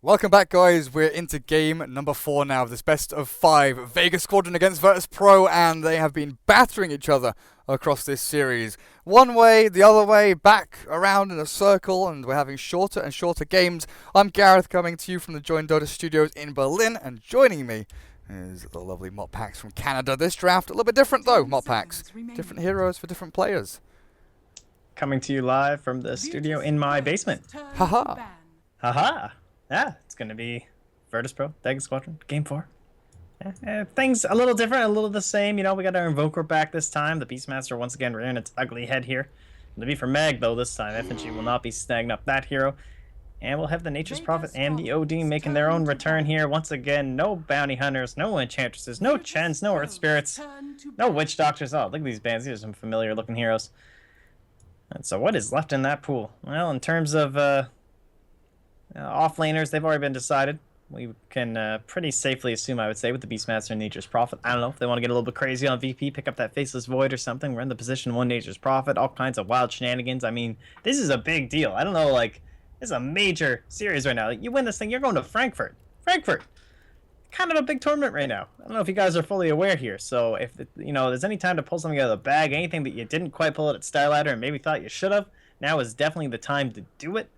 Welcome back, guys. We're into game number 4 now of this best of 5 Vega Squadron against Virtus.Pro, and they have been battering each other across this series. One way, the other way, back around in a circle, and we're having shorter and shorter games. I'm Gareth, coming to you from the Join Dota studios in Berlin, and joining me is the lovely Motpax from Canada. This draft, a little bit different though, Motpax. Different heroes for different players. Coming to you live from the studio in my basement. Haha. Haha. Yeah, it's going to be Virtus.Pro, Vega Squadron, Game 4. Things a little different, a little the same. You know, we got our Invoker back this time. The Beastmaster once again rearing its ugly head here. It'll be for Meg, though, this time. FNG will not be snagging up that hero. And we'll have the Nature's Prophet and the OD making their own return here. Once again, no Bounty Hunters, no Enchantresses, no Chens, no Earth Spirits, no Witch Doctors. Oh, look at these bands. These are some familiar-looking heroes. And so what is left in that pool? Well, in terms of off-laners, they've already been decided. We can pretty safely assume, I would say, with the Beastmaster and Nature's Prophet. I don't know if they want to get a little bit crazy on VP, pick up that Faceless Void or something. We're in the position 1 Nature's Prophet, all kinds of wild shenanigans. I mean, this is a big deal. I don't know, like, this is a major series right now. Like, you win this thing, you're going to Frankfurt. Frankfurt! Kind of a big tournament right now. I don't know if you guys are fully aware here. So if, there's any time to pull something out of the bag, anything that you didn't quite pull it at Star Ladder and maybe thought you should have, now is definitely the time to do it.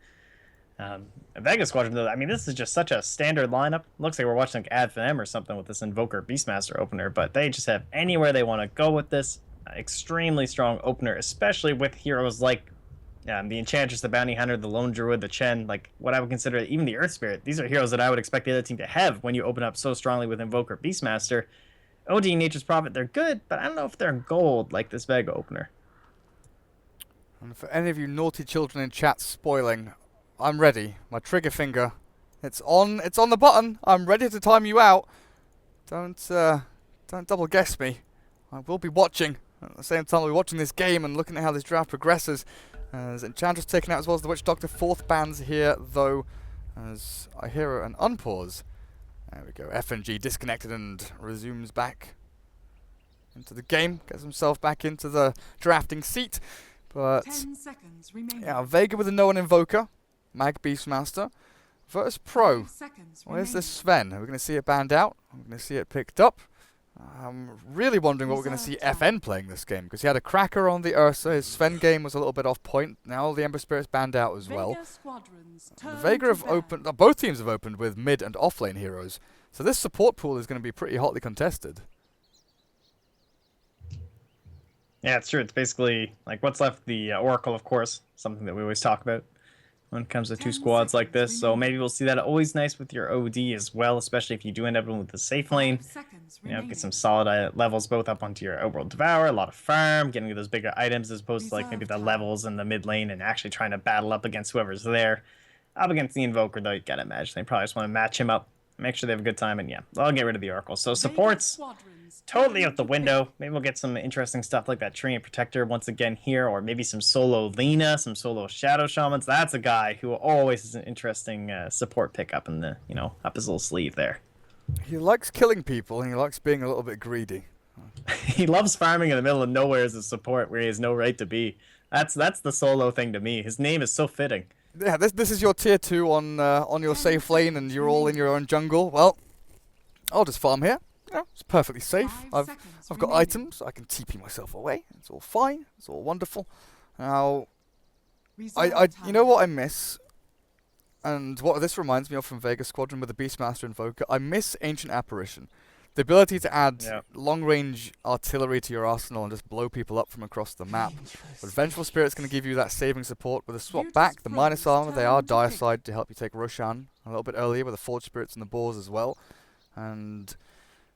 Vega Squadron, though, I mean, this is just such a standard lineup. Looks like we're watching like Ad for them or something with this Invoker Beastmaster opener, but they just have anywhere they want to go with this. Extremely strong opener, especially with heroes like the Enchantress, the Bounty Hunter, the Lone Druid, the Chen, like what I would consider even the Earth Spirit. These are heroes that I would expect the other team to have when you open up so strongly with Invoker Beastmaster. OD Nature's Prophet, they're good, but I don't know if they're gold like this Vega opener. And for any of you naughty children in chat spoiling, I'm ready. My trigger finger, it's on the button. I'm ready to time you out. Don't double guess me. I will be watching. At the same time, I'll be watching this game and looking at how this draft progresses. As Enchantress taken out as well as the Witch Doctor. 4th bans here, though, as I hear an unpause. There we go. FNG disconnected and resumes back into the game. Gets himself back into the drafting seat. But 10 seconds remaining. Yeah, Vega with a no-one Invoker. Mag Beastmaster. Virtus.Pro. Where's this Sven? Are we going to see it banned out? I'm going to see it picked up. I'm really wondering what we're going to see FN playing this game, because he had a cracker on the Ursa. His Sven game was a little bit off point. Now the Ember Spirit's banned out as well. Vega have opened, both teams have opened with mid and off-lane heroes. So this support pool is going to be pretty hotly contested. Yeah, it's true. It's basically like what's left. The Oracle, of course, something that we always talk about when it comes to 2 squads like this. So maybe we'll see that. Always nice with your OD as well, especially if you do end up with the safe lane. Get some solid levels both up onto your Outworld Devourer, a lot of farm, getting those bigger items as opposed to like maybe the levels in the mid lane and actually trying to battle up against whoever's there. Up against the Invoker, though, you gotta imagine they probably just want to match him up, make sure they have a good time, and yeah, I'll get rid of the Oracle. So supports totally out the window. Maybe we'll get some interesting stuff like that Treant Protector once again here, or maybe some solo Lena, some solo Shadow Shamans. That's a guy who always is an interesting support pick up in the, up his little sleeve there. He likes killing people, and he likes being a little bit greedy. He loves farming in the middle of nowhere as a support where he has no right to be. That's the solo thing to me. His name is so fitting. Yeah, this is your tier 2 on your safe lane, and you're all in your own jungle. Well, I'll just farm here. It's perfectly safe. I've got items. I can TP myself away. It's all fine. It's all wonderful. Now, you know what I miss, and what this reminds me of from Vega Squadron with the Beastmaster Invoker. I miss Ancient Apparition, the ability to add long-range artillery to your arsenal and just blow people up from across the map. But Vengeful Spirit's going to give you that saving support with a swap back. The minus armor, they are dire side to help you take Roshan a little bit earlier with the Forge Spirits and the Boars as well, and.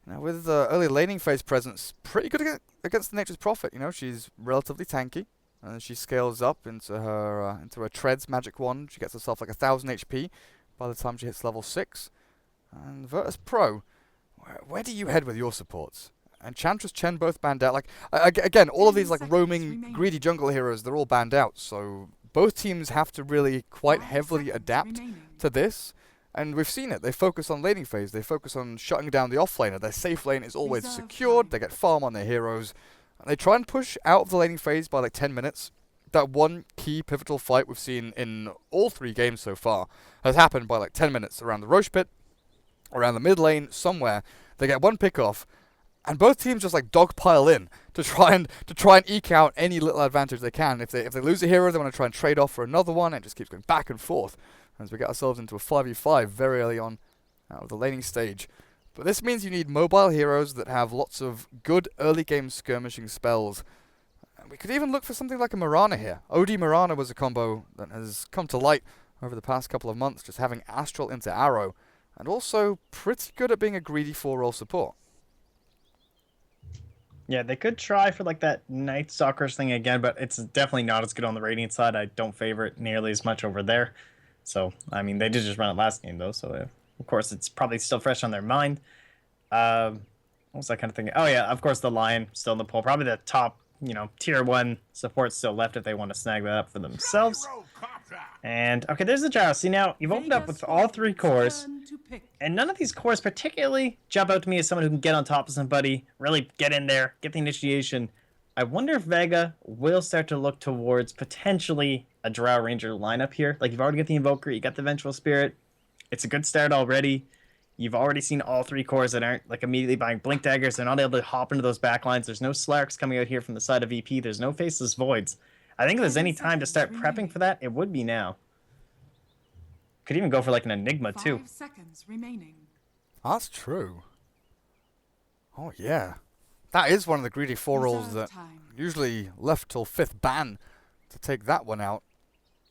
Now with the early laning phase presence, pretty good against the Nature's Prophet. She's relatively tanky, and she scales up into her Treads magic wand. She gets herself like 1,000 HP by the time she hits level 6. And Virtus.Pro, where do you head with your supports? Enchantress, Chen both banned out. Like again, all of these like roaming greedy jungle heroes, they're all banned out. So both teams have to really quite heavily adapt to this. And we've seen it. They focus on laning phase. They focus on shutting down the offlaner. Their safe lane is always secured. They get farm on their heroes. And they try and push out of the laning phase by like 10 minutes. that one key pivotal fight we've seen in all 3 games so far has happened by like 10 minutes around the Roche pit, around the mid lane, somewhere. They get one pick off, and both teams just like dogpile in to try and eke out any little advantage they can. If they lose a hero, they want to try and trade off for another one. And it just keeps going back and forth as we get ourselves into a 5v5 very early on out of the laning stage. But this means you need mobile heroes that have lots of good early game skirmishing spells. And we could even look for something like a Mirana here. OD Mirana was a combo that has come to light over the past couple of months, just having Astral into Arrow, and also pretty good at being a greedy 4-role support. Yeah, they could try for like that Night Stalkers thing again, but it's definitely not as good on the Radiant side. I don't favor it nearly as much over there. So, I mean, they did just run it last game, though, so of course it's probably still fresh on their mind. What was that kind of thing? Oh, yeah, of course the Lion still in the pool. Probably the top, tier 1 support still left if they want to snag that up for themselves. And, okay, there's the Gyro. See, now, you've opened up with all 3 cores, and none of these cores particularly jump out to me as someone who can get on top of somebody, really get in there, get the initiation. I wonder if Vega will start to look towards potentially a Drow Ranger lineup here. Like, you've already got the Invoker, you got the Vengeful Spirit. It's a good start already. You've already seen all 3 cores that aren't, like, immediately buying Blink Daggers. They're not able to hop into those backlines. There's no Slarks coming out here from the side of VP. There's no Faceless Voids. I think if there's any time to start prepping for that, it would be now. Could even go for, like, an Enigma, too. 5 seconds remaining. That's true. Oh, yeah. That is one of the greedy 4-rolls that usually left till 5th ban to take that one out.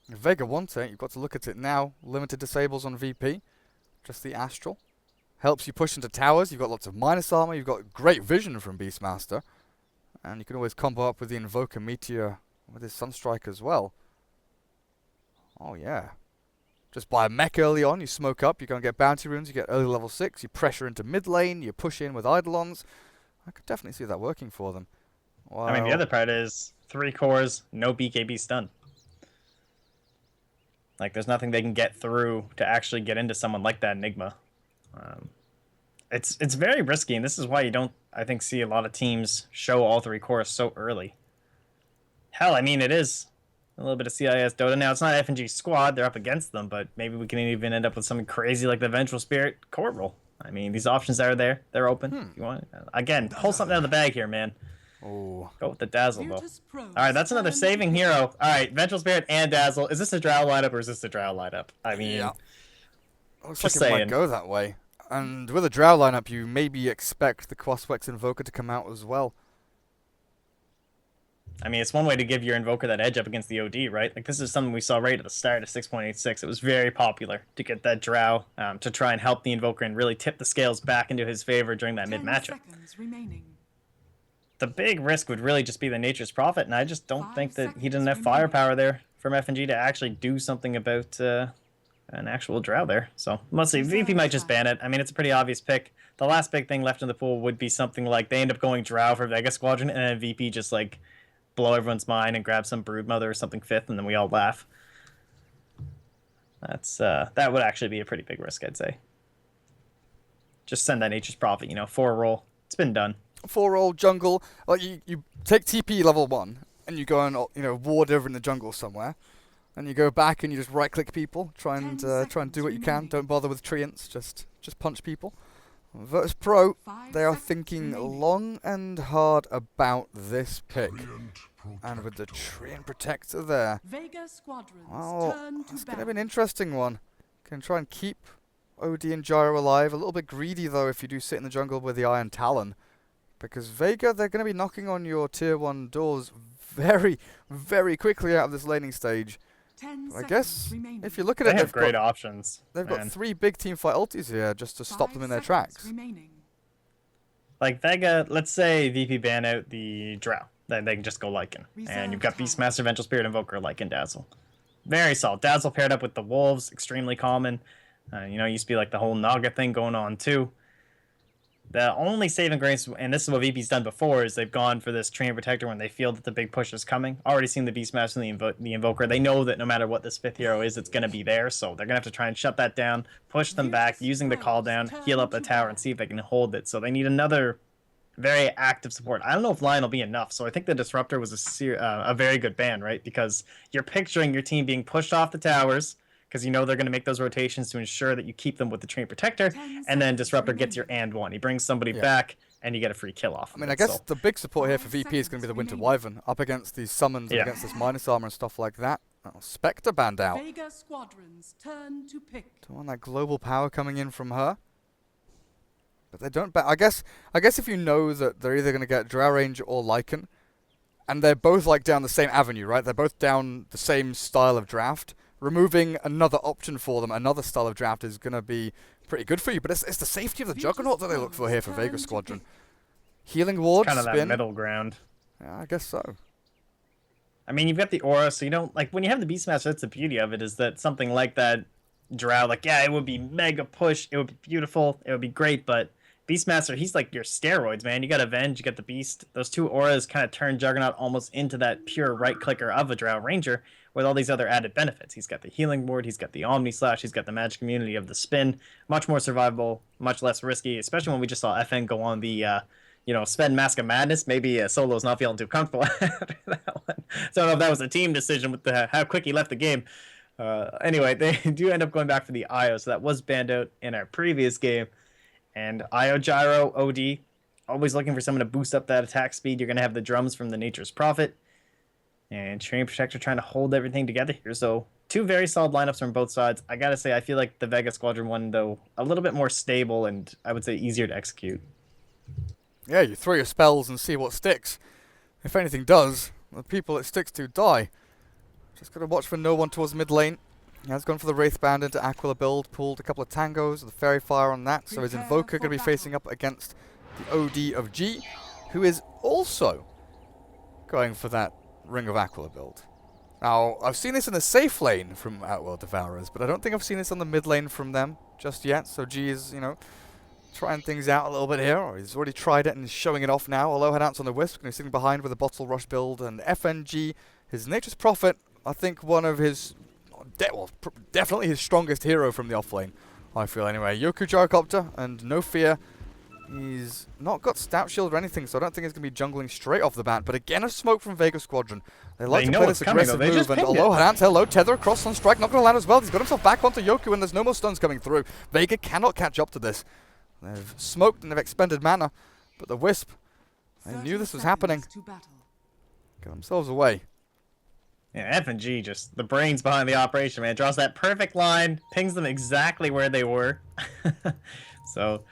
If Vega wants it, you've got to look at it now. Limited disables on VP. Just the Astral. Helps you push into towers. You've got lots of minus armor. You've got great vision from Beastmaster. And you can always combo up with the Invoker Meteor with his Sunstrike as well. Oh, yeah. Just buy a mech early on. You smoke up. You're going to get bounty runes. You get early level 6. You pressure into mid lane. You push in with Eidolons. I could definitely see that working for them. Wow. I mean, the other part is 3 cores, no BKB stun. Like, there's nothing they can get through to actually get into someone like that Enigma. It's very risky, and this is why you don't, I think, see a lot of teams show all 3 cores so early. Hell, I mean, it is a little bit of CIS Dota. Now, it's not FNG squad, they're up against them, but maybe we can even end up with something crazy like the Vengeful Spirit core roll. I mean, these options are there. They're open. If you want, again, pull something out of the bag here, man. Oh. Go with the Dazzle, though. All right, that's another saving hero. All right, Vengeful Spirit and Dazzle. Is this a Drow lineup or is this a Drow lineup? I mean, yeah. Looks just like it saying. might go that way. And with a Drow lineup, you maybe expect the Crosswex Invoker to come out as well. I mean, it's one way to give your Invoker that edge up against the OD, right? Like, this is something we saw right at the start of 6.86. It was very popular to get that Drow to try and help the Invoker and really tip the scales back into his favor during that mid-matchup. The big risk would really just be the Nature's Prophet, and I just don't think that he doesn't have firepower there from FNG to actually do something about an actual Drow there. So, let's see. VP might just ban it. I mean, it's a pretty obvious pick. The last big thing left in the pool would be something like they end up going Drow for Vega Squadron, and then VP just, like, blow everyone's mind and grab some Broodmother or something 5th, and then we all laugh. That's that would actually be a pretty big risk, I'd say. Just send that Nature's Prophet, 4-roll. It's been done. 4-roll jungle. Like you take TP level 1 and you go and ward over in the jungle somewhere, and you go back and you just right-click people, try and do what you can. Don't bother with treants. Just punch people. Virtus.Pro, they are thinking long and hard about this pick. And with the Treant Protector there, Vega Squadron's well, turn to it's going to battle. be an interesting one. Can try and keep OD and Gyro alive. A little bit greedy, though, if you do sit in the jungle with the Iron Talon. Because Vega, they're going to be knocking on your Tier 1 doors very, very quickly out of this laning stage. I guess, if you look at it, They have great options. They've got 3 big teamfight ultis here just to stop them in their tracks. Like, Vega, let's say VP ban out the Drow. Then they can just go Lycan. And you've got Beastmaster, Vengeful Spirit, Invoker, Lycan, Dazzle. Very solid. Dazzle paired up with the Wolves, extremely common. Used to be like the whole Naga thing going on too. The only saving grace, and this is what VP's done before, is they've gone for this Treant Protector when they feel that the big push is coming. Already seen the Beastmaster and the Invoker. They know that no matter what this 5th hero is, it's going to be there. So they're going to have to try and shut that down, push them back, using the call down, heal up the tower, and see if they can hold it. So they need another very active support. I don't know if Lion will be enough, so I think the Disruptor was a very good ban, right? Because you're picturing your team being pushed off the towers, because you know they're going to make those rotations to ensure that you keep them with the Train Protector, 10 and then seconds Disruptor gets your remaining. and one. He brings somebody Yeah. back, and you get a free kill off. I mean, I guess the big support here for VP is going to be the Winter Wyvern up against these summons and Yeah. against this minus armor and stuff like that. Oh, Spectre banned out. Vega Squadron's turn to pick. Don't want that global power coming in from her. But they don't I guess if you know that they're either going to get Drow Ranger or Lycan, and they're both like down the same avenue, right? They're both down the same style of draft. Removing another option for them, another style of draft, is going to be pretty good for you. But it's the safety of the Juggernaut that they look for here for Vega Squadron. Healing ward, kind of spin. that middle ground. Yeah, I guess so. I mean, you've got the aura, so you don't like when you have the Beastmaster. That's the beauty of it, is that something like that Drow, like, yeah, it would be mega push, it would be beautiful, it would be great, but Beastmaster, he's like your steroids, man. You got Avenge, you got the Beast. Those two auras kind of turn Juggernaut almost into that pure right clicker of a Drow Ranger with all these other added benefits. He's got the healing ward, he's got the Omni Slash, he's got the magic immunity of the spin. Much more survivable, much less risky, especially when we just saw FN go on the spend Mask of Madness. Maybe Solo's not feeling too comfortable after that one. So I don't know if that was a team decision with how quick he left the game. Anyway, they do end up going back for the IO, so that was banned out in our previous game. And IO Gyro, OD, always looking for someone to boost up that attack speed. You're going to have the drums from the Nature's Prophet. And Train Protector trying to hold everything together here. So two very solid lineups from both sides. I got to say, I feel like the Vega Squadron one, though, a little bit more stable and I would say easier to execute. Yeah, you throw your spells and see what sticks. If anything does, the people it sticks to die. Just got to watch for no one towards mid lane. He has gone for the Wraith Band into Aquila build, pulled a couple of tangos, the Fairy Fire on that, so his Invoker going to be facing up against the OD of G, who is also going for that Ring of Aquila build. Now, I've seen this in the safe lane from Outworld Devourers, but I don't think I've seen this on the mid lane from them just yet, so G is, trying things out a little bit here, or he's already tried it and is showing it off now. Although Headouts on the Wisp, going to be sitting behind with a Bottle Rush build, and FNG, his Nature's Prophet, I think one of his, definitely his strongest hero from the offlane, I feel anyway. Yoku Gyrocopter, and no fear, he's not got Stout Shield or anything, so I don't think he's going to be jungling straight off the bat. But again, a smoke from Vega Squadron. They like to play this aggressive move, and although Headouts, hello, Tether across on strike, not going to land as well. He's got himself back onto Yoku, and there's no more stuns coming through. Vega cannot catch up to this. They've smoked and they've expended mana, but the Wisp, they knew this was happening. Got themselves away. Yeah, FNG, just the brains behind the operation, man. Draws that perfect line, pings them exactly where they were. So,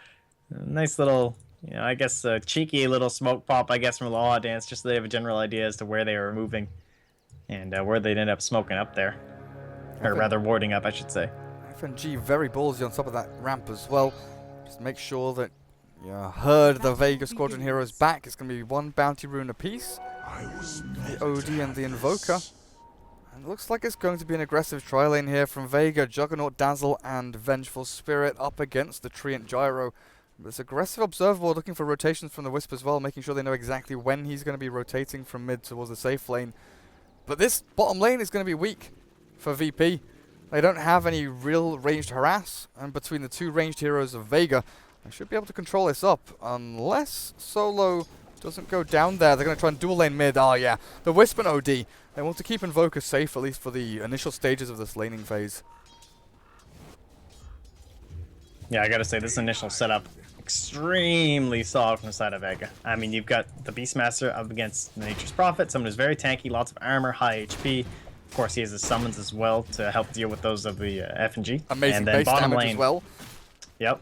nice little, I guess a cheeky little smoke pop, I guess, from Law Dance, just so they have a general idea as to where they were moving and where they'd end up smoking up there. Or rather, warding up, I should say. FNG very ballsy on top of that ramp as well. Just make sure that you herd the Vega Squadron heroes back. It's going to be one bounty rune apiece. The OD and the Invoker. And it looks like it's going to be an aggressive tri-lane here from Vega, Juggernaut, Dazzle, and Vengeful Spirit up against the Treant Gyro. This aggressive observer looking for rotations from the Wisp as well, making sure they know exactly when he's going to be rotating from mid towards the safe lane. But this bottom lane is going to be weak for VP. They don't have any real ranged harass, and between the two ranged heroes of Vega, they should be able to control this up, unless Solo doesn't go down there. They're going to try and dual lane mid. Oh yeah, the Wisp and OD. They want to keep Invoker safe, at least for the initial stages of this laning phase. Yeah, I gotta say, this initial setup, extremely solid from the side of Vega. I mean, you've got the Beastmaster up against the Nature's Prophet, someone who's very tanky, lots of armor, high HP. Of course, he has his summons as well to help deal with those of the FNG. Amazing and then base bottom damage lane as well. Yep.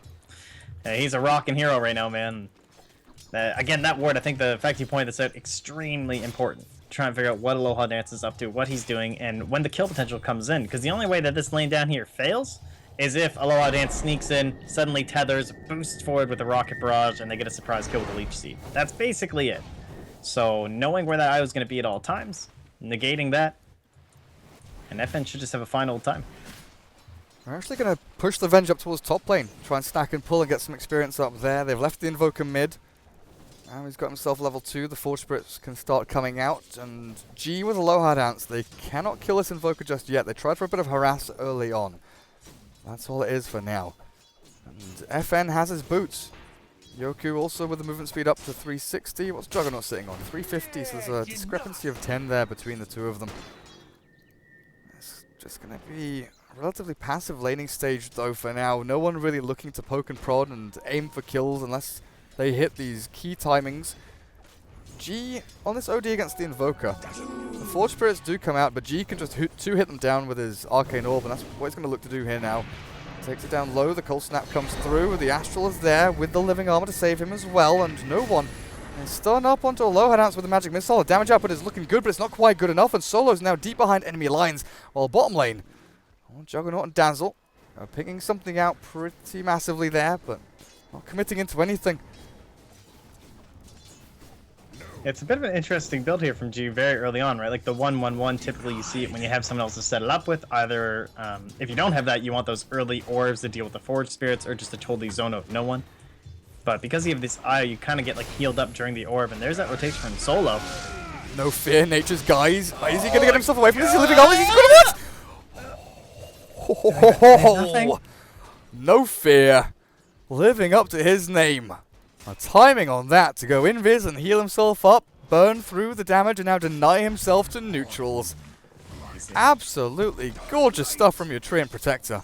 He's a rocking hero right now, man. Again, that ward, I think the fact you pointed this out, extremely important. Trying to figure out what Aloha Dance is up to, what he's doing, and when the kill potential comes in. Because the only way that this lane down here fails is if Aloha Dance sneaks in, suddenly tethers, boosts forward with a rocket barrage, and they get a surprise kill with a leech seed. That's basically it. So knowing where that IO is going to be at all times, negating that, and FN should just have a fine old time. We're actually going to push the Venge up towards top lane, try and stack and pull and get some experience up there. They've left the Invoker mid. Now he's got himself level 2. The Forge Spirits can start coming out. And G with a Aloha Dance. They cannot kill this Invoker just yet. They tried for a bit of harass early on. That's all it is for now. And FN has his boots. Yoku also with the movement speed up to 360. What's Juggernaut sitting on? 350, so there's a discrepancy of 10 there between the two of them. It's just going to be a relatively passive laning stage though for now. No one really looking to poke and prod and aim for kills unless they hit these key timings. G on this OD against the Invoker. The Forge Spirits do come out, but G can just hit them down with his Arcane Orb, and that's what he's going to look to do here now. Takes it down low, the Cold Snap comes through, the Astral is there with the Living Armor to save him as well, and no one is stun up onto a low headouts with the Magic Missile. The damage output is looking good, but it's not quite good enough, and Solo's now deep behind enemy lines, while bottom lane, Juggernaut and Dazzle are picking something out pretty massively there, but not committing into anything. It's a bit of an interesting build here from G very early on, right? Like the 1-1-1, typically you see it when you have someone else to set it up with. Either, if you don't have that, you want those early orbs to deal with the Forge Spirits, or just to totally zone out no one. But because you have this eye, you kind of get like healed up during the orb, and there's that rotation from Solo. No fear, Nature's guys. Is he going to get himself away from this? Living Armor? He's going to what? No fear. Living up to his name. Timing on that to go invis and heal himself up, burn through the damage, and now deny himself to neutrals. Absolutely gorgeous stuff from your Treant Protector.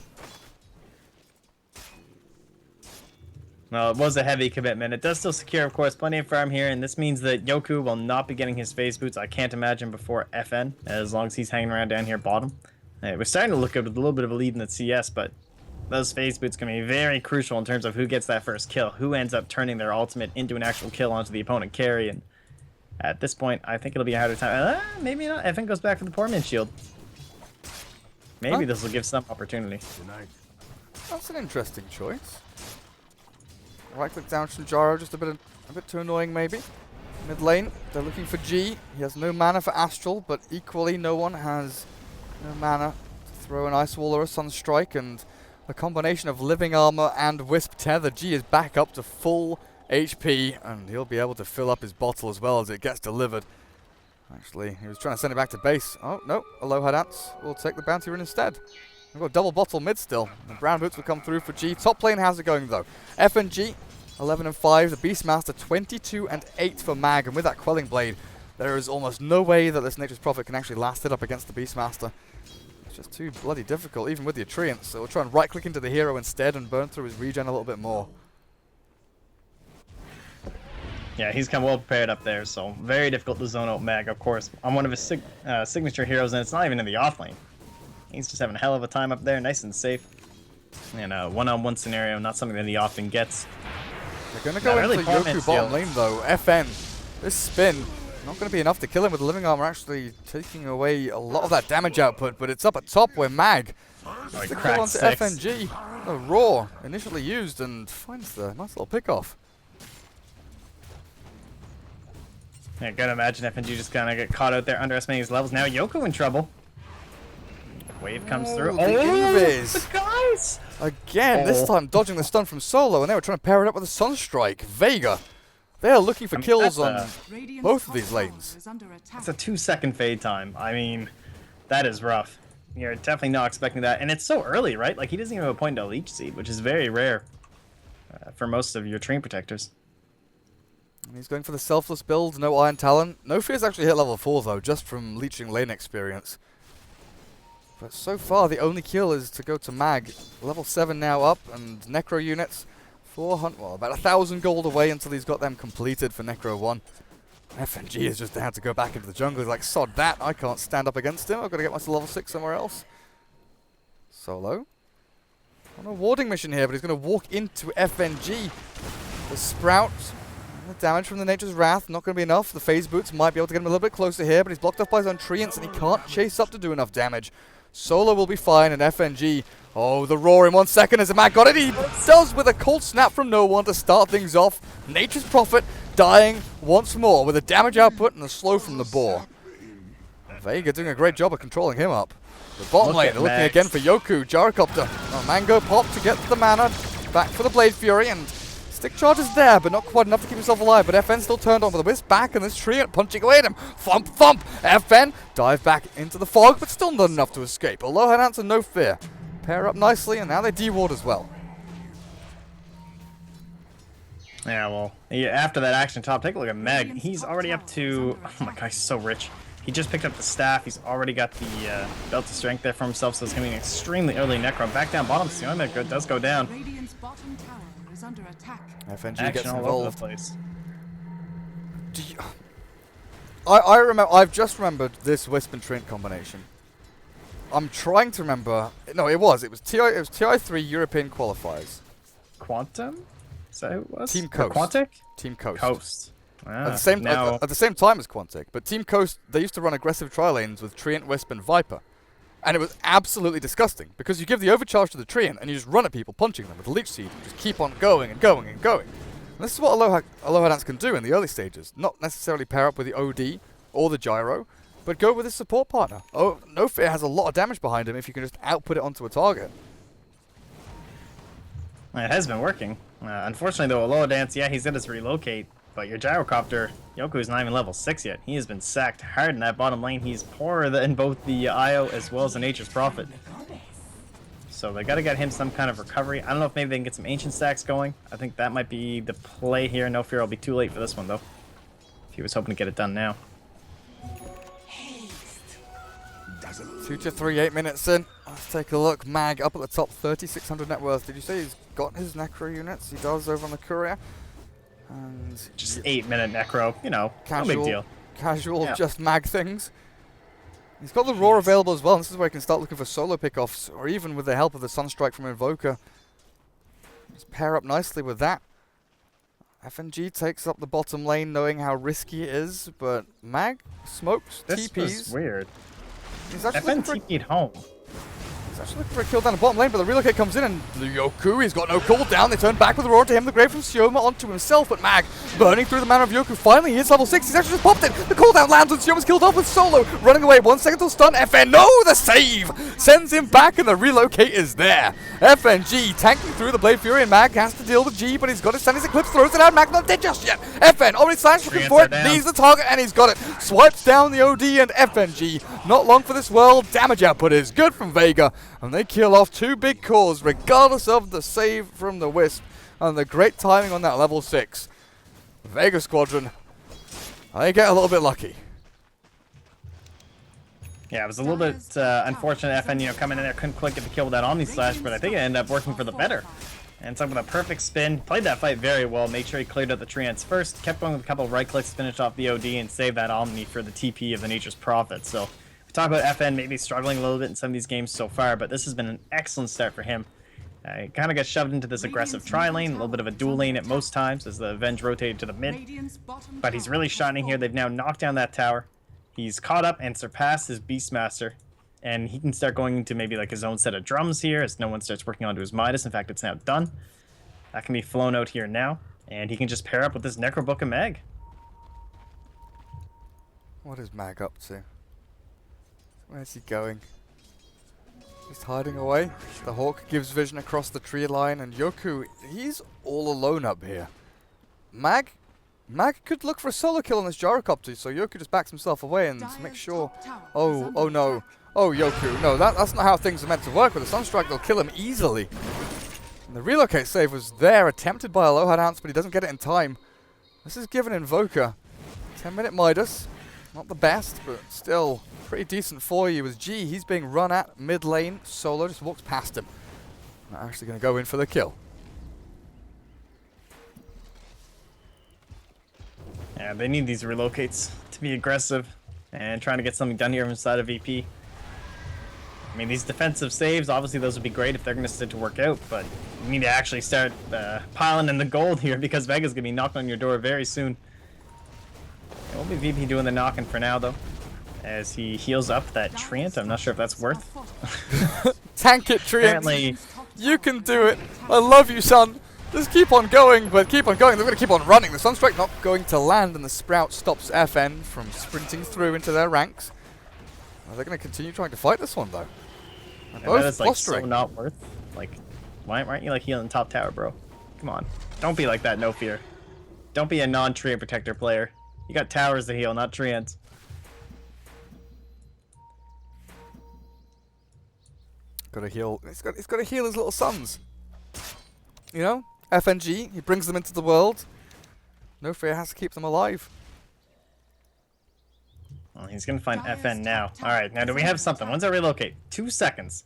Well, it was a heavy commitment. It does still secure, of course, plenty of farm here, and this means that Yoku will not be getting his phase boots, I can't imagine, before FN, as long as he's hanging around down here bottom. We're starting to look at a little bit of a lead in the CS, but those phase boots can be very crucial in terms of who gets that first kill, who ends up turning their ultimate into an actual kill onto the opponent carry, and at this point, I think it'll be a harder time. Maybe not. FN goes back for the poor man's shield. Maybe this will give some opportunity. That's an interesting choice. Right-click down from Jaro, just a bit too annoying maybe. Mid lane, they're looking for G. He has no mana for Astral, but equally no one has no mana to throw an Ice Wall or a Sunstrike, and a combination of Living Armor and Wisp Tether. G is back up to full HP, and he'll be able to fill up his bottle as well as it gets delivered. Actually, he was trying to send it back to base. Oh, no, Aloha Dance will take the Bounty Rune instead. We've got double bottle mid still. The Brown Boots will come through for G. Top lane, how's it going though? FNG, 11-5. The Beastmaster, 22-8 for Mag, and with that Quelling Blade, there is almost no way that this Nature's Prophet can actually last it up against the Beastmaster. Just too bloody difficult, even with the Treants. So we'll try and right-click into the hero instead and burn through his regen a little bit more. Yeah, he's come well prepared up there, so very difficult to zone out Mag, of course. On one of his signature heroes, and it's not even in the off lane. He's just having a hell of a time up there, nice and safe. And a one-on-one scenario, not something that he often gets. They're going to go into Yoku bottom lane though. FN, this spin, not going to be enough to kill him with the Living Armor, actually taking away a lot of that damage output, but it's up at top where Mag gets the kill onto FNG. The Roar initially used and finds the nice little pick-off. Yeah, gotta imagine FNG just kind of get caught out there underestimating his levels. Now Yoku in trouble. Wave comes through. The guys! Again, this time dodging the stun from Solo, and they were trying to pair it up with a Sunstrike. Vega, they are looking for kills on both of these lanes. It's a 2-second fade time. I mean, that is rough. You're definitely not expecting that. And it's so early, right? Like, he doesn't even have a point to leech seed, which is very rare for most of your Treant Protectors. And he's going for the selfless build, no Iron Talon. No Fear's actually hit level 4 though, just from leeching lane experience. But so far, the only kill is to go to Mag. Level 7 now up, and Necro units, 400, well, about 1,000 gold away until he's got them completed for Necro 1. FNG is just down to go back into the jungle. He's like, sod that, I can't stand up against him. I've got to get myself level 6 somewhere else. Solo. On a warding mission here, but he's going to walk into FNG. The Sprout. The damage from the Nature's Wrath, not going to be enough. The Phase Boots might be able to get him a little bit closer here, but he's blocked off by his own Treants, and he can't chase up to do enough damage. Solo will be fine, and FNG, oh, the Roar in 1 second as the Mag got it. He does with a cold snap from no one to start things off. Nature's Prophet dying once more with a damage output and a slow from the Boar. Vega doing a great job of controlling him up. The bottom lane, they're looking again for Yoku. Gyrocopter, Mango pop to get the mana, back for the Blade Fury, and Stick Charge is there, but not quite enough to keep himself alive. But FN still turned on with the Wisp back, and this Treant punching away at him. Thump, thump. FN dive back into the fog, but still not enough to escape. Aloha Dance and No Fear pair up nicely, and now they de-ward as well. Yeah, well, after that action top, take a look at Meg. He's already up to... Oh my god, he's so rich. He just picked up the staff. He's already got the belt of strength there for himself, so it's going to be an extremely early Necro. Back down bottom, Siona does go down. Radiant's bottom tower is under attack. FNG Action gets all over the involved. place. I remember. I've just remembered this Wisp and Trent combination. I'm trying to remember. No, it was TI3 European qualifiers. Quantum? Is that who it was? Team Or Coast. Quantic? Team Coast. Coast. Ah, At the same now, at the same time as Quantic, but Team Coast, they used to run aggressive tri-lanes with Treant, Wisp, and Viper, and it was absolutely disgusting because you give the overcharge to the Treant and you just run at people, punching them with the Leech Seed, and just keep on going and going and going. And this is what Aloha Dance can do in the early stages. Not necessarily pair up with the OD or the Gyro, but go with his support partner. Oh, No Fear has a lot of damage behind him if you can just output it onto a target. it has been working. Unfortunately, though, Aloha Dance, yeah, he's got his relocate, but your Gyrocopter, Yoku's not even level 6 yet. He has been sacked hard in that bottom lane. He's poorer than both the IO as well as the Nature's Prophet. So they got to get him some kind of recovery. I don't know if maybe they can get some Ancient stacks going. I think that might be the play here. No Fear will be too late for this one, though. If he was hoping to get it done now. 2 to 3, 8 minutes in. Let's take a look. Mag up at the top, 3,600 net worth. Did you say he's got his Necro units? He does over on the Courier. And Just 8-minute Necro, you know, no big deal. Casual, Yeah. just mag things. He's got the Roar available as well, and this is where he can start looking for solo pickoffs, or even with the help of the Sunstrike from Invoker. Just pair up nicely with that. FNG takes up the bottom lane knowing how risky it is, but Mag smokes, This TPs. was weird. He's actually FN looking for a TP'd home. He's actually looking for a kill down the bottom lane, but the relocate comes in, and Yoku, he's got no cooldown. They turn back with the Roar to him, the Grave from Sioma onto himself, but Mag burning through the mana of Yoku. Finally, he hits level 6. He's actually just popped it. The cooldown lands, and Sioma's killed off with Solo. Running away, 1 second till stun. FN, no, the save! Sends him back, and the relocate is there. FNG tanking through the Blade Fury, and Mag has to deal with G, but he's got his Sunny's Eclipse, throws it out. Mag not dead just yet. FN already slashed, looking for it, needs the target, and he's got it. Swipes down the OD, and FNG, not long for this world. Damage output is good from Vega, and they kill off 2 big cores, regardless of the save from the Wisp, and the great timing on that level 6. Vega Squadron, they get a little bit lucky. Yeah, it was a little bit unfortunate. FN, coming in there, couldn't quite get the kill with that Omni Slash, but I think it ended up working for the better. And so with a perfect spin, played that fight very well, made sure he cleared out the Treants first, kept going with a couple of right clicks, finished off the OD, and saved that Omni for the TP of the Nature's Prophet. So we talk about FN maybe struggling a little bit in some of these games so far, but this has been an excellent start for him. He kind of got shoved into this aggressive tri-lane, a little bit of a dual lane at most times as the Avenge rotated to the mid. But he's really shining here. They've now knocked down that tower. He's caught up and surpassed his Beastmaster. And he can start going into maybe like his own set of drums here as no one starts working onto his Midas. In fact, it's now done. That can be flown out here now. And he can just pair up with this Necrobook of Meg. What is Mag up to? Where's he going? He's hiding away. The Hawk gives vision across the tree line, and Yoku, he's all alone up here. Mag could look for a solo kill on this Gyrocopter, so Yoku just backs himself away and makes sure. Oh no. Oh, Yoku. No, that's not how things are meant to work. With a Sunstrike, they'll kill him easily. And the relocate save was there, attempted by Aloha Dance, but he doesn't get it in time. This is given Invoker. 10-minute Midas. Not the best, but still pretty decent for you. With G, he's being run at mid lane. Solo just walks past him. Not actually going to go in for the kill. Yeah, they need these relocates to be aggressive and trying to get something done here inside of VP. I mean, these defensive saves, obviously those would be great if they're going to sit to work out, but you need to actually start piling in the gold here because Vega's going to be knocking on your door very soon. It won't be VP doing the knocking for now, though, as he heals up that Treant. I'm not sure if that's worth. Tank it, Treant. Apparently, You can do it. I love you, son. Just keep on going, but keep on going. They're going to keep on running. The Sunstrike not going to land, and the Sprout stops FN from sprinting through into their ranks. They're going to continue trying to fight this one, though. that is like so not worth. Like, why aren't you like healing top tower, bro? Come on, don't be like that. No Fear. Don't be a non-Treant protector player. You got towers to heal, not Treants. Got to heal. He's got to heal his little sons. You know, FNG, he brings them into the world. No Fear has to keep them alive. Well, he's going to find FN now. Alright, now do we have something? When's I relocate? 2 seconds.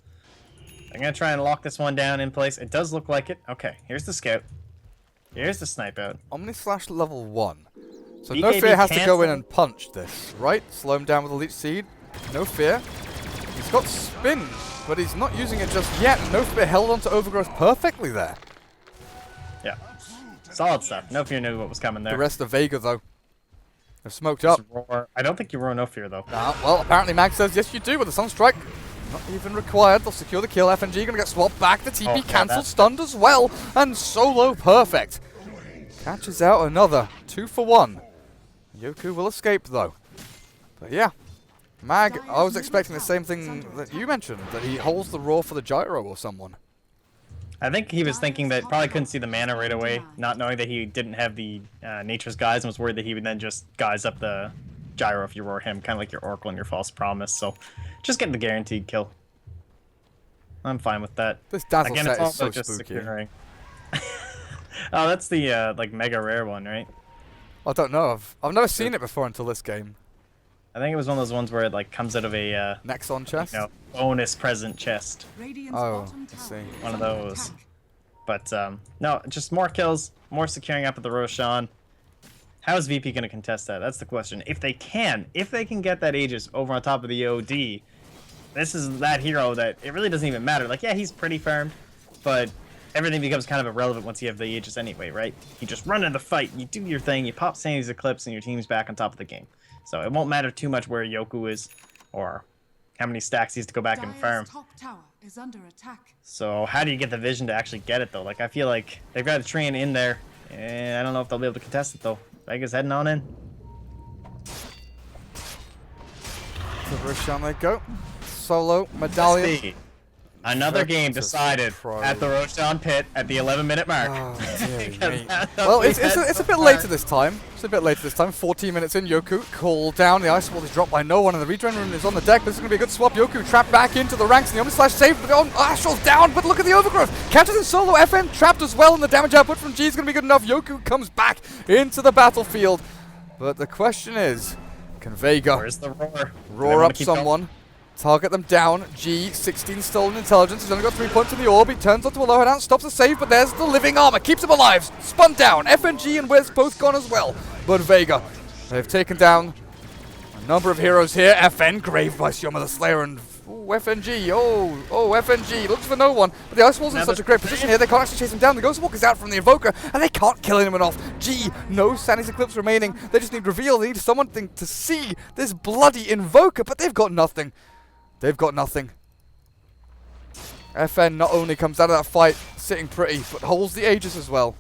I'm going to try and lock this one down in place. It does look like it. Okay, here's the scout. Here's the snipe out. Omni slash level 1. So BKB No Fear has to go in cancel. and punch this, right? Slow him down with a Leech Seed. No Fear. He's got spin, but he's not using it just yet. No Fear held onto Overgrowth perfectly there. Yeah. Solid stuff. No Fear knew what was coming there. The rest of Vega, though, they've smoked Just up. roar. I don't think you roar No Fear, though. Well, apparently Mag says, yes, you do, with the Sunstrike. Not even required. They'll secure the kill. FNG going to get swapped back. The TP yeah, cancelled, stunned as well. And Solo, perfect. Catches out another. 2 for 1. Yoku will escape, though. But yeah, Mag, I was expecting the same thing that you mentioned, that he holds the roar for the gyro or someone. I think he was thinking that probably couldn't see the mana right away, not knowing that he didn't have the Nature's Guise, and was worried that he would then just guise up the gyro if you roar him, kind of like your Oracle and your False Promise. So just getting the guaranteed kill. I'm fine with that. This Dazzle Again, set it's is also so just spooky. securing. Oh, that's the like mega rare one, right? I don't know. I've never seen it before until this game. I think it was one of those ones where it like comes out of a Nexon chest? bonus present chest. Oh, I see. One of those. But no, just more kills, more securing up at the Roshan. How is VP going to contest that? That's the question. If they can get that Aegis over on top of the OD, this is that hero that it really doesn't even matter. Like, yeah, he's pretty farmed, but everything becomes kind of irrelevant once you have the Aegis anyway, right? You just run in the fight, you do your thing, you pop Sandy's Eclipse, and your team's back on top of the game. So it won't matter too much where Yoku is, or how many stacks he has to go back and farm. Top tower is under attack. So how do you get the vision to actually get it, though? Like, I feel like they've got a train in there, and I don't know if they'll be able to contest it, though. Vega's heading on in. The Roshan they go. Solo, Medallion. See, another game decided at the Roshan pit at the 11-minute mark. Oh, dear Because me. that's Well, what it's we had a so bit far. later this time. It's a bit later this time. 14 minutes in, Yoku called down. The Ice Wall is dropped by no one, and the regen rune is on the deck. But this is going to be a good swap. Yoku trapped back into the ranks, and the Omni Slash saved. But the Astral's down, but look at the Overgrowth. Catches in Solo. FN trapped as well, and the damage output from G is going to be good enough. Yoku comes back into the battlefield. But the question is, can Vega Where's the roar? Do they roar wanna up keep going? someone? Target them down. G, 16 stolen intelligence. He's only got 3 points in the orb. He turns onto a low head, stops the save, but there's the living armor. Keeps him alive. Spun down. FNG and Wiz both gone as well. But Vega, they've taken down a number of heroes here. FN, graved by Sioma the Slayer, and FNG. Oh, FNG. Looks for no one. But the Ice Wall's in Now such a there's great position here. They can't actually chase him down. The Ghost Walker's out from the Invoker, and they can't kill anyone off. G, no Sandy's Eclipse remaining. They just need reveal. They need someone to see this bloody Invoker, but they've got nothing. They've got nothing. FN not only comes out of that fight sitting pretty, but holds the Aegis as well.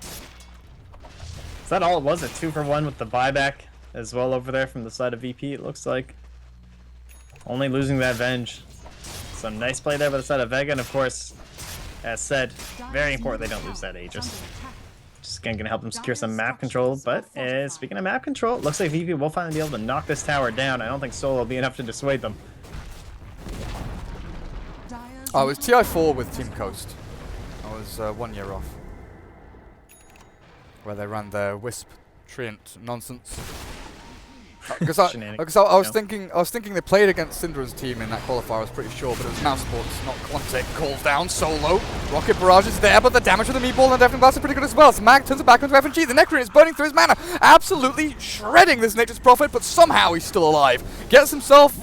Is that all it was? A 2-for-1 with the buyback as well over there from the side of VP, it looks like. Only losing that Venge. So nice play there by the side of Vega, and of course, as said, very important they don't lose that Aegis. Just again gonna help them secure some map control, but speaking of map control, it looks like VP will finally be able to knock this tower down. I don't think Solo will be enough to dissuade them. Oh, it was TI4 with Team Coast. I was 1 year off. Where they ran their Wisp Treant nonsense. Because I was thinking they played against Syndra's team in that qualifier. I was pretty sure, but it was Mouse Sports, not Quantic. Calls down Solo. Rocket Barrage is there, but the damage with the meatball and Deafening Blast is pretty good as well. So Mag turns it back onto FNG. The Necrine is burning through his mana, absolutely shredding this Nature's Prophet, but somehow he's still alive. Gets himself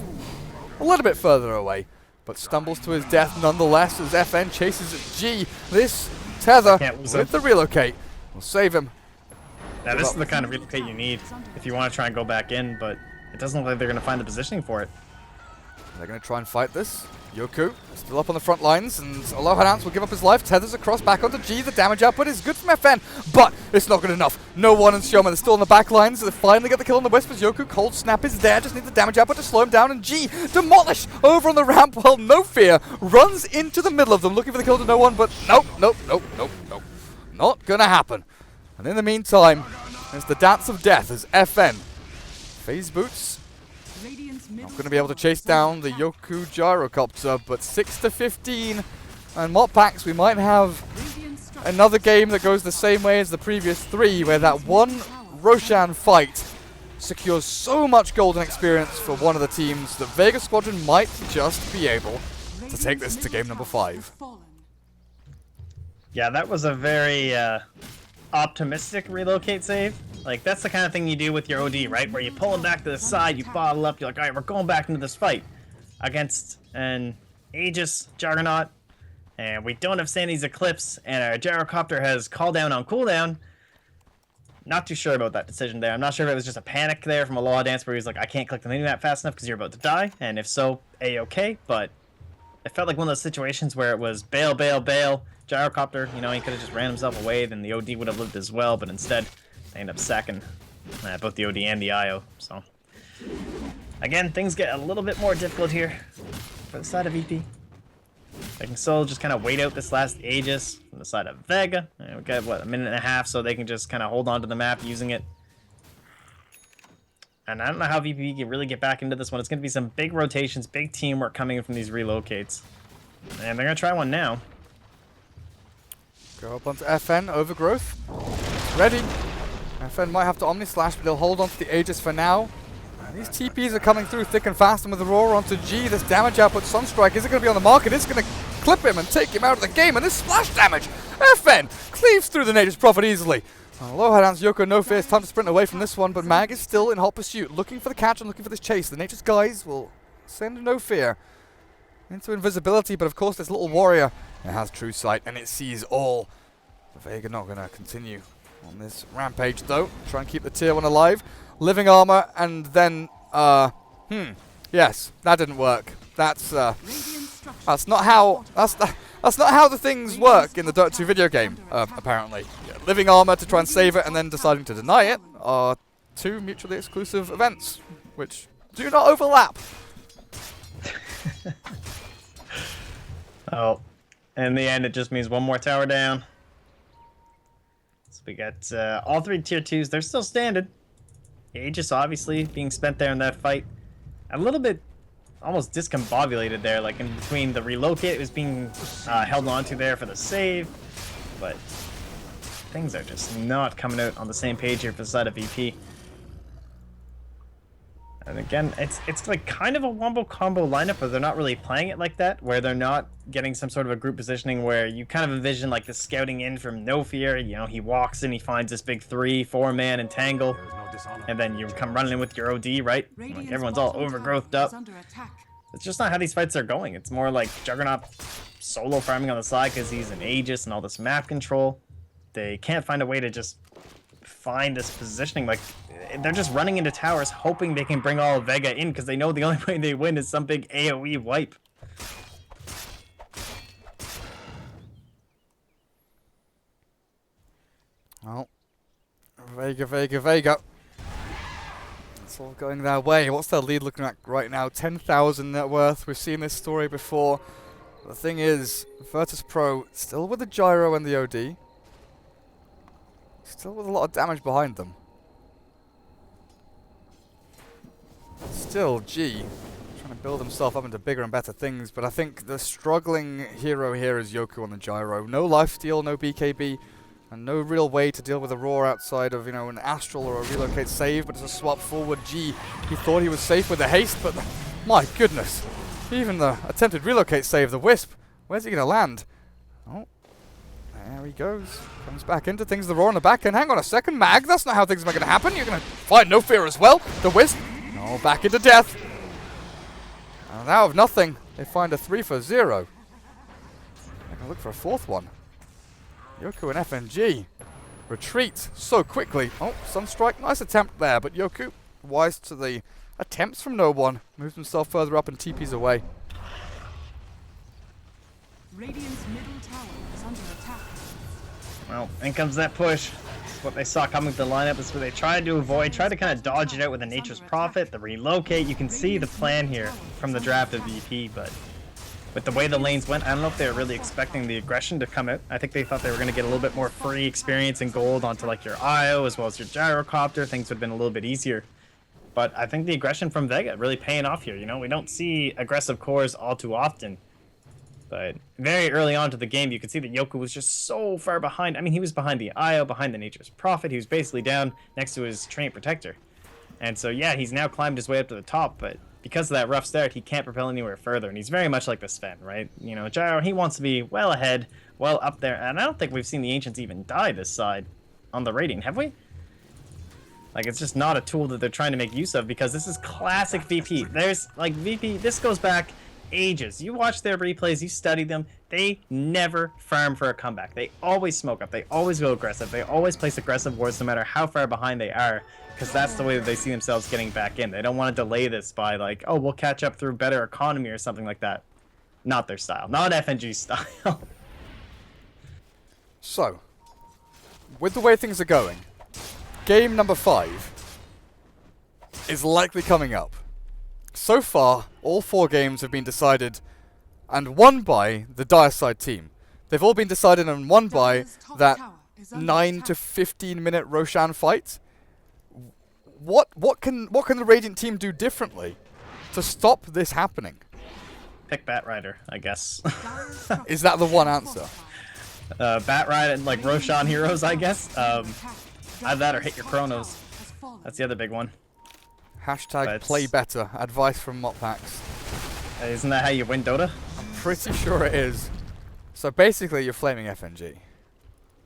a little bit further away, but stumbles to his death nonetheless as FN chases G. This tether with the relocate will save him. Now this is the kind of relocate you need if you want to try and go back in, but it doesn't look like they're going to find the positioning for it. They're going to try and fight this. Yoku still up on the front lines, and Aloha will give up his life. Tethers across back onto G. The damage output is good from FN, but it's not good enough. No one and Sioma, they're still on the back lines. So they finally get the kill on the Whispers. Yoku, Cold Snap is there. Just needs the damage output to slow him down, and G demolished over on the ramp while No Fear runs into the middle of them looking for the kill to no one, but nope. Not going to happen. And in the meantime, it's the dance of death as FN. Phase Boots not going to be able to chase down the Yoku Gyrocopter, but 6 to 15. And Mop Packs, we might have another game that goes the same way as the previous 3, where that one Roshan fight secures so much golden experience for one of the teams that Vega Squadron might just be able to take this to game number 5. Yeah, that was a very optimistic relocate save. Like, that's the kind of thing you do with your OD, right? Where you pull him back to the side, you bottle up, you're like, alright, we're going back into this fight against an Aegis Juggernaut, and we don't have Sandy's Eclipse, and our gyrocopter has called down on cooldown. Not too sure about that decision there. I'm not sure if it was just a panic there from a Law Dance where he was like, I can't click the minimap fast enough because you're about to die, and if so, A-okay, but it felt like one of those situations where it was bail, bail, bail, gyrocopter, you know, he could have just ran himself away, then the OD would have lived as well, but instead, they end up sacking both the OD and the IO, so. Again, things get a little bit more difficult here for the side of VP. They can still just kind of wait out this last Aegis from the side of Vega. And we got, what, a minute and a half, so they can just kind of hold on to the map using it. And I don't know how VP can really get back into this one. It's going to be some big rotations, big teamwork coming in from these relocates. And they're going to try one now. Go up onto FN, Overgrowth. Ready. FN might have to Omni Slash, but they'll hold on to the Aegis for now. These TPs are coming through thick and fast, and with Aurora onto G, this damage output, Sunstrike, is it going to be on the market? It's going to clip him and take him out of the game, and this splash damage, FN cleaves through the Nature's Prophet easily. Low Highlands, Yoko, no fear, it's time to sprint away from this one, but Mag is still in hot pursuit, looking for the catch and looking for this chase. The Nature's guys will send no fear into invisibility, but of course this little warrior, it has true sight, and it sees all. The Vega not going to continue on this rampage, though. Try and keep the tier 1 alive. Living armor, and then, yes, that didn't work. That's not how the things work in the Dota 2 video game, apparently. Yeah, living armor to try and save it, and then deciding to deny it are 2 mutually exclusive events, which do not overlap. Oh, in the end, it just means one more tower down. So we got all 3 tier 2s. They're still standing. Aegis obviously being spent there in that fight. A little bit almost discombobulated there, like in between the relocate, it was being held onto there for the save, but things are just not coming out on the same page here for the side of VP. And again, it's like kind of a wombo combo lineup, but they're not really playing it like that, where they're not getting some sort of a group positioning where you kind of envision like the scouting in from No Fear. You know, he walks in, he finds this big 3-4 man entangle, and then you come running in with your OD, right? Like everyone's all overgrowthed up. It's just not how these fights are going. It's more like Juggernaut solo farming on the side because he's an Aegis and all this map control. They can't find a way to just find this positioning. Like, they're just running into towers hoping they can bring all of Vega in because they know the only way they win is some big AoE wipe. Well, Vega. It's all going their way. What's their lead looking like right now? 10,000 net worth. We've seen this story before. The thing is, Virtus.Pro still with the gyro and the OD. Still with a lot of damage behind them. Still, G trying to build himself up into bigger and better things, but I think the struggling hero here is Yoku on the gyro. No lifesteal, no BKB, and no real way to deal with Aurora outside of, you know, an Astral or a relocate save, but it's a swap forward. G, he thought he was safe with the haste, but my goodness. Even the attempted relocate save, the Wisp, where's he going to land? Oh, there he goes. Comes back into things, the Roar on the back end. Hang on a second, Mag, that's not how things are going to happen. You're going to find No Fear as well. The Wisp, no, back into death. And out of nothing, they find a 3 for 0. They're going to look for a 4th one. Yoku and FNG retreat so quickly. Oh, Sunstrike, nice attempt there, but Yoku, wise to the attempts from no one, moves himself further up and TPs away. Radiant's middle tower is under attack. Well, in comes that push. It's what they saw coming to the lineup. It's what they tried to avoid. Tried to kind of dodge it out with a Nature's Prophet, the relocate. You can see the plan here from the draft of VP, but with the way the lanes went, I don't know if they were really expecting the aggression to come out. I think they thought they were going to get a little bit more free experience and gold onto like your IO as well as your gyrocopter. Things would have been a little bit easier. But I think the aggression from Vega really paying off here. You know, we don't see aggressive cores all too often. But very early on to the game, you could see that Yoku was just so far behind. I mean, he was behind the IO, behind the Nature's Prophet. He was basically down next to his Trinity Protector. And so, yeah, he's now climbed his way up to the top, but because of that rough start, he can't propel anywhere further. And he's very much like the Sven, right? You know, Gyro, he wants to be well ahead, well up there. And I don't think we've seen the Ancients even die this side on the rating, have we? Like, it's just not a tool that they're trying to make use of because this is classic VP. There's, like, VP, this goes back ages. You watch their replays, you study them, they never farm for a comeback. They always smoke up, they always go aggressive, they always place aggressive wards no matter how far behind they are, because that's the way that they see themselves getting back in. They don't want to delay this by like, oh, we'll catch up through better economy or something like that. Not their style. Not FNG's style. So, with the way things are going, game number 5 is likely coming up. So far, all 4 games have been decided and won by the dire side team. They've all been decided and won by that 9 to 15 minute Roshan fight. What can the Radiant team do differently to stop this happening? Pick Batrider, I guess. Is that the one answer? Batrider and like Roshan heroes, I guess. Either that or hit your Chronos. That's the other big one. Hashtag play better. Advice from Moppax. Isn't that how you win Dota? I'm pretty sure it is. So basically, you're flaming FNG.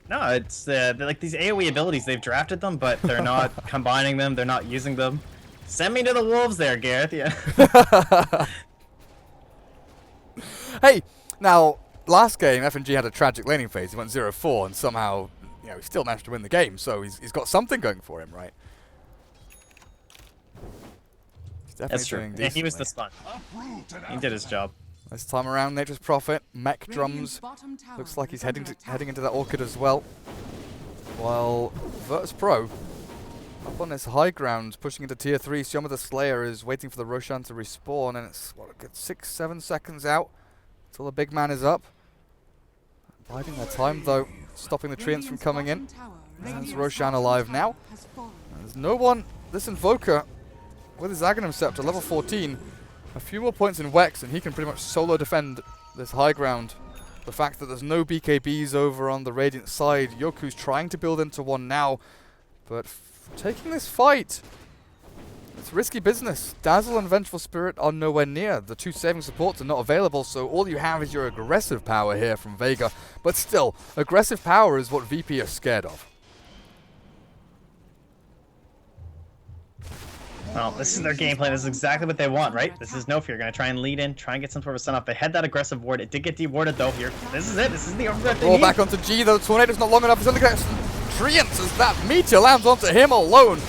No, it's like these AoE abilities. They've drafted them, but they're not combining them. They're not using them. Send me to the wolves, there, Gareth. Yeah. Hey, now last game FNG had a tragic laning phase. He went 0-4, and somehow, you know, he still managed to win the game. So he's got something going for him, right? That's true. Yeah, he was the spawn. He did his job. This time around, Nature's Prophet, mech drums. Looks like he's heading into that Orchid as well. While Virtus.Pro up on this high ground, pushing into tier 3. Sioma the Slayer is waiting for the Roshan to respawn, and it's what, a good 6-7 seconds out until the big man is up. Biding their time though, stopping the treants from coming in. There's Roshan alive now. There's no one. This Invoker with his Aghanim Scepter, level 14. A few more points in Wex, and he can pretty much solo defend this high ground. The fact that there's no BKBs over on the Radiant side. Yoku's trying to build into one now, but taking this fight, it's risky business. Dazzle and Vengeful Spirit are nowhere near. The 2 saving supports are not available, so all you have is your aggressive power here from Vega. But still, aggressive power is what VP are scared of. Well, this is their game plan. This is exactly what they want, right? This is no fear. Going to try and lead in, try and get some sort of stun off. They had that aggressive ward. It did get dewarded, though, here. This is it. This is the overgrowth they Roll need. back onto G, though. Tornado's not long enough. He's only got some treants as that meteor lands onto him alone.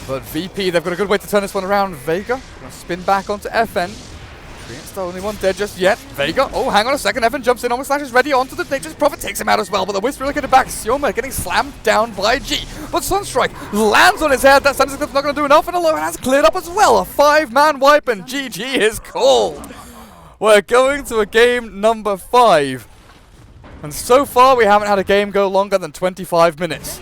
But VP, they've got a good way to turn this one around. Vega going to spin back onto FN. Treant's the only one dead just yet. Vega, oh, hang on a second. FN jumps in. Almost Slash is ready onto the Nature's Prophet. Takes him out as well, but the Wisp really getting back. Sioma getting slammed down by G. But Sunstrike lands on his head. That Sunstrike's not going to do enough, and Alone has cleared up as well. A 5-man wipe, and GG is called. We're going to a game number 5. And so far, we haven't had a game go longer than 25 minutes.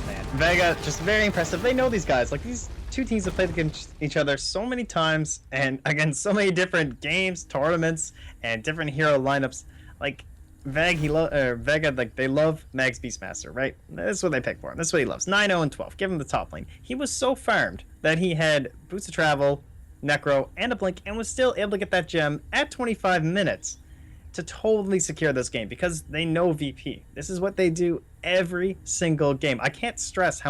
Man, Vega, just very impressive. They know these guys. Like, these 2 teams have played against each other so many times, and against so many different games, tournaments, and different hero lineups. Like, Vega, like, they love Mag's Beastmaster, right? This is what they pick for him. This is what he loves. 9-0 and 12. Give him the top lane. He was so farmed that he had Boots of Travel, Necro, and a Blink, and was still able to get that gem at 25 minutes to totally secure this game because they know VP. This is what they do every single game. I can't stress how much